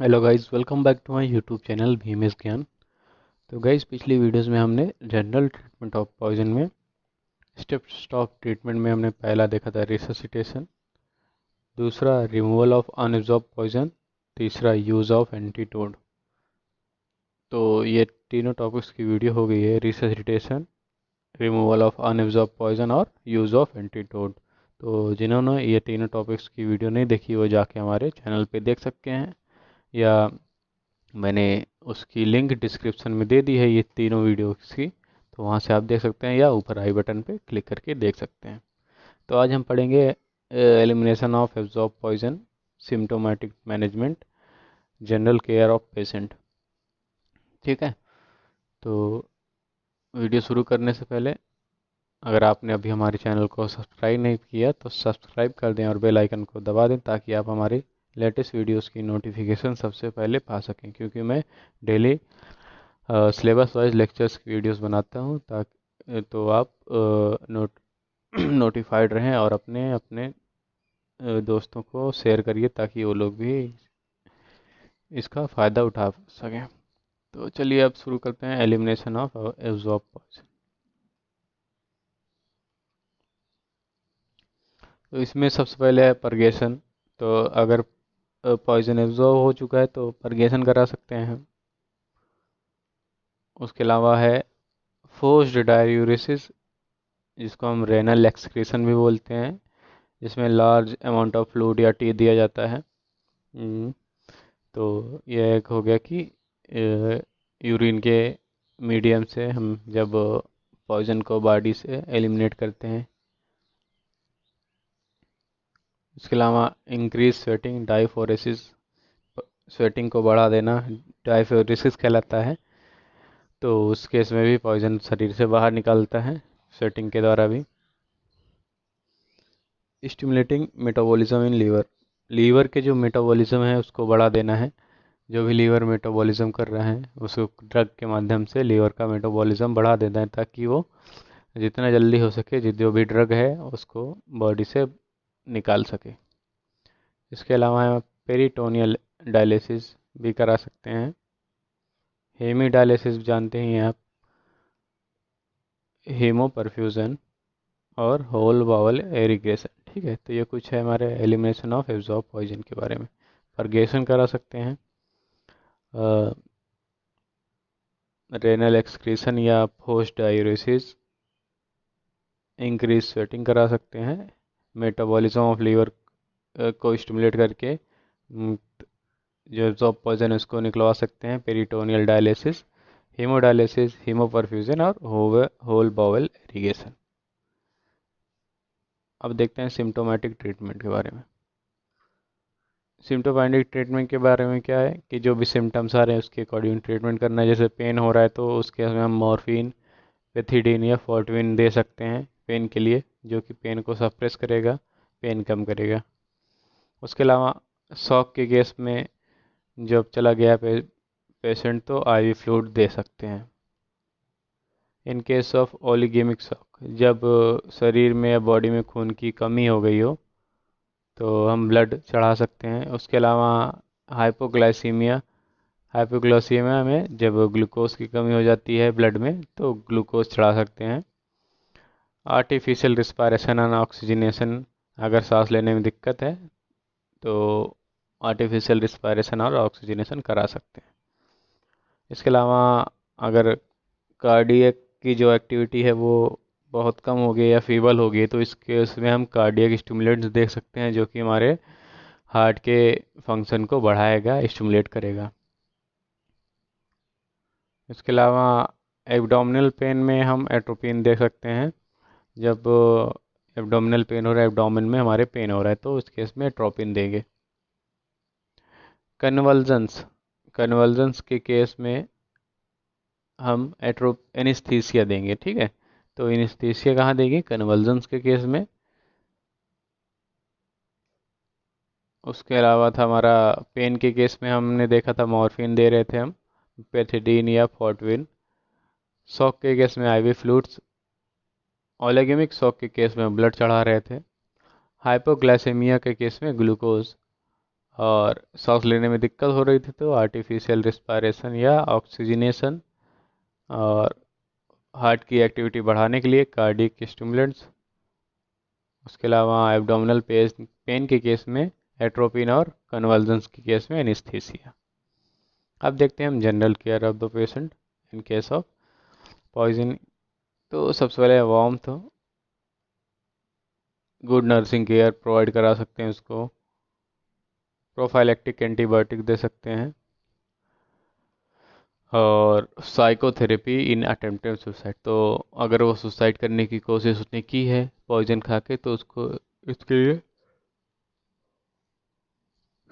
Hello guys, welcome back to my YouTube channel Bhimesh Gyan. तो guys, पिछली videos में हमने जनरल ट्रीटमेंट ऑफ पॉइजन में स्टेप्स ऑफ ट्रीटमेंट में हमने पहला देखा था रिससिटेशन, दूसरा रिमूवल ऑफ अनएब्जॉर्ब पॉइजन, तीसरा यूज़ ऑफ एंटीटोड। तो ये तीनों टॉपिक्स की वीडियो हो गई है, resuscitation, removal of unabsorb poison और यूज़ ऑफ एंटीटोड। तो जिन्होंने ये तीनों टॉपिक्स की वीडियो नहीं देखी वो जाके हमारे चैनल पे देख सकते हैं, या मैंने उसकी लिंक डिस्क्रिप्शन में दे दी है ये तीनों वीडियोस की, तो वहाँ से आप देख सकते हैं, या ऊपर आई बटन पे क्लिक करके देख सकते हैं। तो आज हम पढ़ेंगे elimination of absorb poison, symptomatic management, general care of patient. ठीक है। तो वीडियो शुरू करने से पहले अगर आपने अभी हमारे चैनल को सब्सक्राइब नहीं किया तो सब्सक्राइब कर दें और बेल आइकन को दबा दें, ताकि आप हमारे लेटेस्ट वीडियोस की नोटिफिकेशन सबसे पहले पा सकें, क्योंकि मैं डेली सिलेबस वाइज लेक्चर्स की वीडियोस बनाता हूँ, ताकि तो आप नोटिफाइड रहें, और अपने अपने दोस्तों को शेयर करिए ताकि वो लोग भी इसका फ़ायदा उठा सकें। तो चलिए अब शुरू करते हैं एलिमिनेशन ऑफ एब्जॉर्ब पॉइजन। तो इसमें सबसे पहले है परगेशन। तो अगर पॉइजन एब्जॉर्ब हो चुका है तो परगेशन करा सकते हैं हम। उसके अलावा है फोर्स्ड डाययूरेसिस, जिसको हम रेनल एक्सक्रीशन भी बोलते हैं, जिसमें लार्ज अमाउंट ऑफ फ्लूइड या टी दिया जाता है। तो यह एक हो गया कि यूरिन के मीडियम से हम जब पॉइजन को बॉडी से एलिमिनेट करते हैं। इसके अलावा इंक्रीज स्वेटिंग, डायफोरेसिस, स्वेटिंग को बढ़ा देना डायफोरेसिस कहलाता है। तो उस केस में भी पॉइजन शरीर से बाहर निकलता है स्वेटिंग के द्वारा भी। Stimulating metabolism in liver, liver के जो मेटाबॉलिज्म है उसको बढ़ा देना है। जो भी लीवर मेटाबॉलिज्म कर रहा है उसको ड्रग के माध्यम से लीवर का मेटाबॉलिज्म बढ़ा देना है, ताकि वो जितना जल्दी हो सके जो भी ड्रग है उसको बॉडी से निकाल सके। इसके अलावा पेरिटोनियल डायलिसिस भी करा सकते हैं। हेमी डायलिसिस जानते ही हैं आप, हीमो परफ्यूजन और होल बावल एरिगेशन। ठीक है। तो ये कुछ है हमारे एलिमिनेशन ऑफ एब्जॉर्ब पॉइजन के बारे में। परगेशन करा सकते हैं, रेनल एक्सक्रीशन या पोस्ट डायूरेसिस, इंक्रीज स्वेटिंग करा सकते हैं, मेटाबॉलिज्म ऑफ लीवर को स्टिमुलेट करके जो एब्जॉर्ब पॉइजन है उसको निकलवा सकते हैं, पेरिटोनियल डायलिसिस, हीमोडायलिसिस, हीमोपरफ्यूजन और होल बाउल इरिगेशन। अब देखते हैं सिम्टोमेटिक ट्रीटमेंट के बारे में। सिम्टोमेटिक ट्रीटमेंट के बारे में क्या है कि जो भी सिम्टम्स आ रहे हैं उसके अकॉर्डिंग ट्रीटमेंट करना है। जैसे पेन हो रहा है तो उसके में हम मॉर्फिन, पेथिडीन या फोर्टविन दे सकते हैं पेन के लिए, जो कि पेन को सप्रेस करेगा, पेन कम करेगा। उसके अलावा शॉक के केस में जब चला गया पेशेंट तो आईवी फ्लूइड दे सकते हैं। इन केस ऑफ ओलिगेमिक शॉक, जब शरीर में या बॉडी में खून की कमी हो गई हो तो हम ब्लड चढ़ा सकते हैं। उसके अलावा हाइपोग्लाइसीमिया, हाइपोग्लाइसीमिया में जब ग्लूकोज की कमी हो जाती है ब्लड में तो ग्लूकोज चढ़ा सकते हैं। आर्टिफिशियल रिस्पायरेशन एंड ऑक्सीजनेशन, अगर सांस लेने में दिक्कत है तो आर्टिफिशियल रिस्पायरेशन और ऑक्सीजनेशन करा सकते हैं। इसके अलावा अगर कार्डियक की जो एक्टिविटी है वो बहुत कम हो गई या फीबल हो गई तो इसके उसमें हम कार्डियक स्टिमुलेंट्स देख सकते हैं, जो कि हमारे हार्ट के फंक्शन को बढ़ाएगा, स्टिमुलेट करेगा। इसके अलावा एब्डोमिनल पेन में हम एट्रोपिन दे सकते हैं। जब एब्डोमिनल पेन हो रहा है, एब्डोमिन में हमारे पेन हो रहा है तो उस केस में एट्रोपिन देंगे। कन्वल्जन्स, कन्वल्जन्स के केस में हम एनेस्थीसिया देंगे। ठीक है। तो एनेस्थीसिया कहाँ देंगे? कन्वल्जन्स के केस में। उसके अलावा था हमारा पेन के केस में हमने देखा था मॉर्फिन दे रहे थे हम, पेथिडीन या फोर्टविन। शॉक के केस में आईवी फ्लूइड्स, ओलेगेमिक शॉक के केस में ब्लड चढ़ा रहे थे। हाइपोग्लाइसेमिया के केस में ग्लूकोज, और सांस लेने में दिक्कत हो रही थी तो आर्टिफिशियल रिस्पायरेशन या ऑक्सीजनेशन, और हार्ट की एक्टिविटी बढ़ाने के लिए कार्डियक स्टिमुलेंट्स। उसके अलावा एब्डोमिनल पेन के केस में एट्रोपिन, और कन्वल्जन्स के केस में एनेस्थीसिया। अब देखते हैं हम general care of the patient in case of poison. तो सबसे पहले वार्म तो गुड नर्सिंग केयर प्रोवाइड करा सकते हैं उसको, प्रोफाइलेक्टिक एंटीबायोटिक दे सकते हैं, और साइकोथेरेपी इन अटेम्प्टेड सुसाइड। तो अगर वो सुसाइड करने की कोशिश उसने की है पॉइजन खा के तो उसको इसके लिए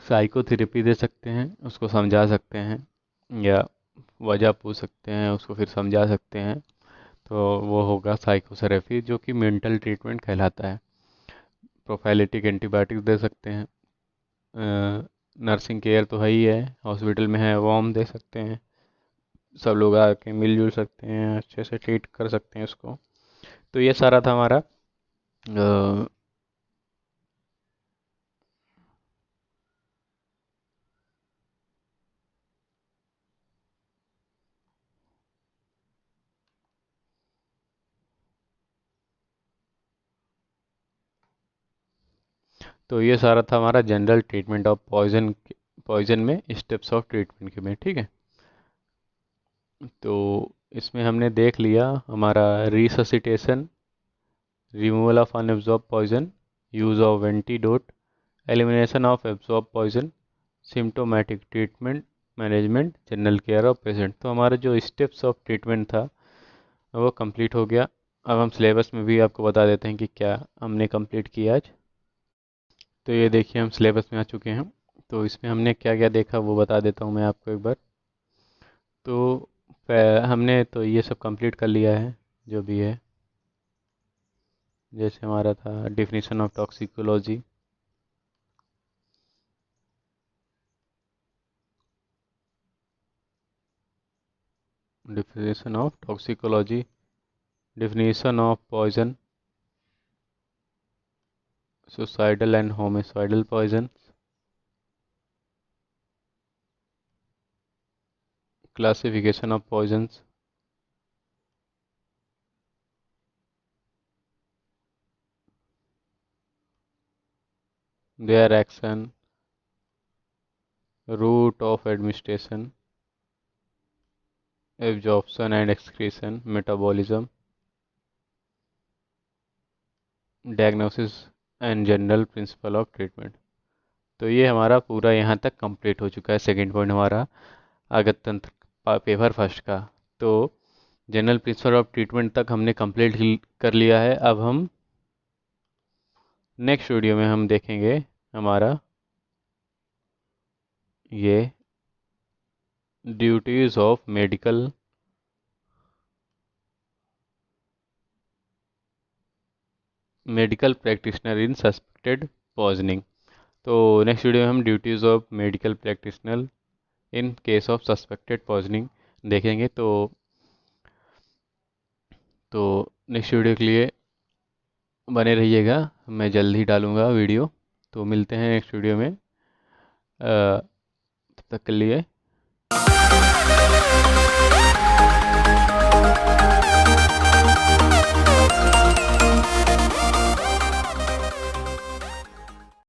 साइकोथेरेपी दे सकते हैं, उसको समझा सकते हैं या वजह पूछ सकते हैं, उसको फिर समझा सकते हैं। तो वो होगा साइकोथेरेपी, जो कि मेंटल ट्रीटमेंट कहलाता है। प्रोफाइलेटिक एंटीबायोटिक्स दे सकते हैं, नर्सिंग केयर तो है ही है, हॉस्पिटल में है, वार्म दे सकते हैं, सब लोग आके मिलजुल सकते हैं, अच्छे से ट्रीट कर सकते हैं उसको। तो ये सारा था हमारा तो ये सारा था हमारा जनरल ट्रीटमेंट ऑफ पॉइजन में स्टेप्स ऑफ ट्रीटमेंट के में, ठीक है। तो इसमें हमने देख लिया हमारा resuscitation, removal of unabsorb poison, use of antidote, elimination of absorb poison, symptomatic treatment, management, general care of patient. तो हमारा जो स्टेप्स ऑफ ट्रीटमेंट था वो कंप्लीट हो गया। अब हम सिलेबस में भी आपको बता देते हैं कि क्या हमने कंप्लीट किया आज। तो ये देखिए हम सिलेबस में आ चुके हैं। तो इसमें हमने क्या क्या देखा वो बता देता हूँ मैं आपको एक बार। तो हमने तो ये सब कंप्लीट कर लिया है जो भी है। जैसे हमारा था definition of toxicology, definition of toxicology, definition of poison, suicidal and homicidal poisons, classification of poisons, their action, route of administration, absorption and excretion, metabolism, diagnosis and general principle of treatment। तो ये हमारा पूरा यहाँ तक complete हो चुका है। Second point हमारा आगत तंत्र पेपर फर्स्ट का। तो जनरल प्रिंसिपल ऑफ ट्रीटमेंट तक हमने कंप्लीट कर लिया है। अब हम नेक्स्ट वीडियो में हम देखेंगे हमारा ये duties of medical practitioner in suspected poisoning. तो नेक्स्ट वीडियो में हम duties of medical practitioner in case of suspected poisoning देखेंगे। तो नेक्स्ट वीडियो के लिए बने रहिएगा, मैं जल्द ही डालूँगा वीडियो। तो मिलते हैं नेक्स्ट वीडियो में, तब तक के लिए।